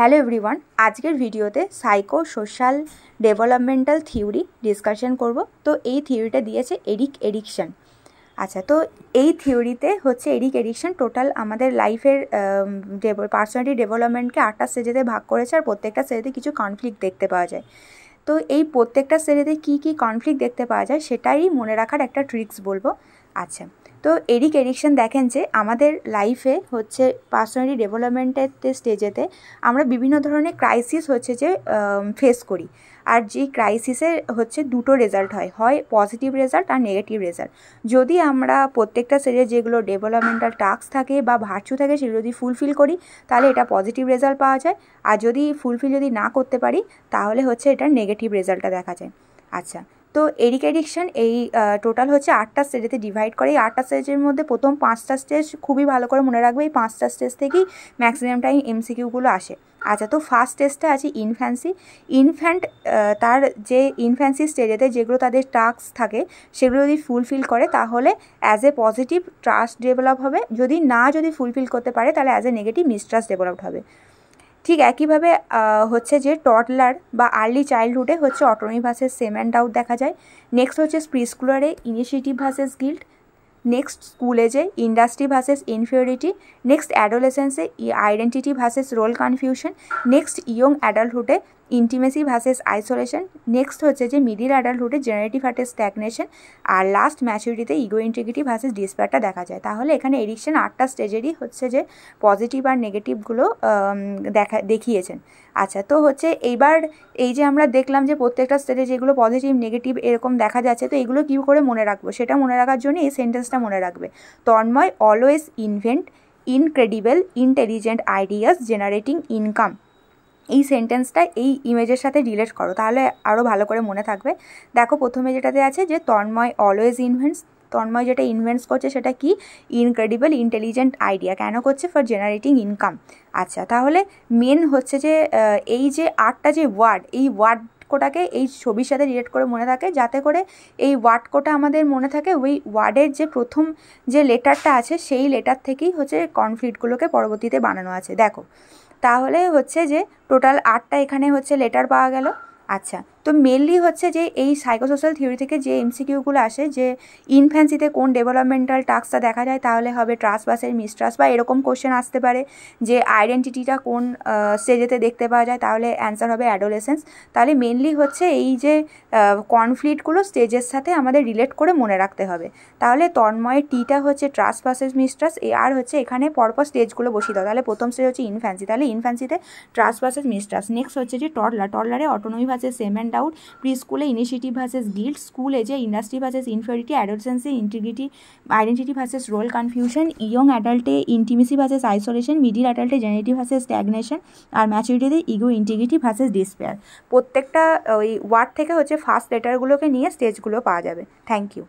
Hello everyone, আজকের ভিডিওতে psycho social developmental theory discussion করব। তো এই থিওরিটা দিয়েছে এরিক এরিকসন। আচ্ছা, তো এই থিওরিতে হচ্ছে এরিক এরিকসন টোটাল আমাদের লাইফের পার্সোনালিটি ডেভেলপমেন্টকে 8টা স্টেজেতে ভাগ করেছে, আর প্রত্যেকটা স্টেজেতে কিছু কনফ্লিক্ট দেখতে পাওয়া যায়। তো এই প্রত্যেকটা স্টেজেতে কী কী কনফ্লিক্ট দেখতে পাওয়া যায় সেটাই মনে রাখার একটা ট্রিক্স বলবো। আচ্ছা, তো এরিক এরিকসন দেখেন যে আমাদের লাইফে হচ্ছে পার্সোনালিটি ডেভেলপমেন্টের স্টেজেতে আমরা বিভিন্ন ধরনের ক্রাইসিস হচ্ছে যে ফেস করি, আর যেই ক্রাইসিসের হচ্ছে দুটো রেজাল্ট হয় পজিটিভ রেজাল্ট আর নেগেটিভ রেজাল্ট। যদি আমরা প্রত্যেকটা স্টেজে যেগুলো ডেভেলপমেন্টাল টাস্ক থাকে বা ভার্চু থাকে সেগুলো যদি ফুলফিল করি তাহলে এটা পজিটিভ রেজাল্ট পাওয়া যায়, আর যদি ফুলফিল যদি না করতে পারি তাহলে হচ্ছে এটার নেগেটিভ রেজাল্টটা দেখা যায়। আচ্ছা, তো এরিক এরিকসন এই টোটাল হচ্ছে 8টা স্টেজেতে ডিভাইড করে। এই 8টা স্টেজের মধ্যে প্রথম 5টা স্টেজ খুবই ভালো করে মনে রাখবে, এই 5টা স্টেজ থেকেই ম্যাক্সিমাম টাইম এমসিকিউগুলো আসে। আচ্ছা, তো ফার্স্ট স্টেজটা আছে ইনফ্যান্সি। তার যে ইনফ্যান্সি স্টেজেতে যেগুলো তাদের টাস্ক থাকে সেগুলো যদি ফুলফিল করে তাহলে as a positive trust develop হবে, যদি ফুলফিল করতে পারে তাহলে as a negative mistrust develop হবে। ঠিক একইভাবে হচ্ছে যে টডলার বা আর্লি চাইল্ডহুডে হচ্ছে autonomy versus shame and doubt দেখা যায়। নেক্সট হচ্ছে প্রিস্কুলারে initiative versus guilt. Next school এজে ইন্ডাস্ট্রি ভার্সেস ইনফিউরিটি। নেক্সট অ্যাডোলেসেন্সে identity versus role confusion. Next young অ্যাডাল্টহুডে ইন্টিমেসি ভার্সেস আইসোলেশন। নেক্সট হচ্ছে যে মিডিল অ্যাডাল্টহুডে জেনারেটিভ ভার্সেস স্ট্যাগনেশন। আর লাস্ট ম্যাচুরিটিতে ইগো ইন্টিগ্রিটি ভার্সেস ডিসপেয়ারটা দেখা যায়। তাহলে এখানে এরিকসন 8টা স্টেজেরই হচ্ছে যে পজিটিভ আর নেগেটিভগুলো দেখিয়েছেন। আচ্ছা, তো হচ্ছে এইবার এই যে আমরা দেখলাম যে প্রত্যেকটা স্টেজে যেগুলো পজিটিভ নেগেটিভ এরকম দেখা যাচ্ছে, তো এগুলো কী করে মনে রাখবো সেটা মনে রাখার জন্য এই সেন্টেন্সটা মনে রাখবে। Tanmoy always invent incredible intelligent ideas generating income. এই সেন্টেন্সটা এই ইমেজের সাথে রিলেট করো, তাহলে আরও ভালো করে মনে থাকবে। দেখো প্রথমে যেটাতে আছে যে তন্ময় অলওয়েজ ইনভেন্টস। তন্ময় যেটা ইনভেন্টস করছে সেটা কি? Incredible intelligent idea. কেন করছে? For generating income. আচ্ছা, তাহলে মেন হচ্ছে যে এই যে 8টা যে ওয়ার্ড, এই ওয়ার্ড কোটাকে এই ছবির সাথে রিলেট করে মনে থাকে, যাতে করে এই ওয়ার্ড কোটা আমাদের মনে থাকে ওই ওয়ার্ডের যে প্রথম যে লেটারটা আছে সেই লেটার থেকেই হচ্ছে কনফ্লিক্টগুলোকে পরবর্তীতে বানানো আছে। দেখো, তাহলে হচ্ছে যে টোটাল 8টা এখানে হচ্ছে লেটার পাওয়া গেল। আচ্ছা, তো মেনলি হচ্ছে যে এই সাইকোসোশ্যাল থিওরি থেকে যে এমসিকিউগুলো আসে যে ইনফ্যান্সিতে কোন ডেভেলপমেন্টাল টাস্কটা দেখা যায়, তাহলে হবে ট্রাস্ট ভার্সেস মিসট্রাস্ট, বা এরকম কোশ্চেন আসতে পারে যে আইডেন্টিটিটা কোন স্টেজেতে দেখতে পাওয়া যায়, তাহলে অ্যান্সার হবে অ্যাডোলেসেন্স। তাহলে মেনলি হচ্ছে এই যে কনফ্লিক্টগুলো স্টেজের সাথে আমাদের রিলেট করে মনে রাখতে হবে। তাহলে তন্ময়ের টিটা হচ্ছে ট্রাস্ট ভার্সেস মিসট্রাস্ট, আর হচ্ছে এখানে পরপর স্টেজগুলো বসিয়ে দাও। তাহলে প্রথম স্টেজ হচ্ছে ইনফ্যান্সি, তাহলে ইনফ্যান্সিতে ট্রাস্ট ভার্সেস মিসট্রাস্ট। নেক্সট হচ্ছে যে টডলারে autonomy versus shame and doubt. প্রি স্কুলে ইনিশিয়েটিভ ভার্সেস গিল্ট। স্কুল এজে ইন্ডাস্ট্রি ভার্সেস ইনফিউরিটি। অ্যাডোলেসেন্সে integrity identity versus role confusion. Young অ্যাডাল্টে ইন্টিমেসি ভার্সেস আইসোলেশন। মিডিল অ্যাডাল্টে জেনারেটিভ ভার্সেস স্ট্যাগনেশন। আর ম্যাচুরিটিতে ইগো ইন্টিগ্রিটি ভার্সেস ডিসপেয়ার। প্রত্যেকটা ওই ওয়ার্ড থেকে হচ্ছে ফার্স্ট লেটারগুলোকে নিয়ে স্টেজগুলো পাওয়া যাবে। Thank you.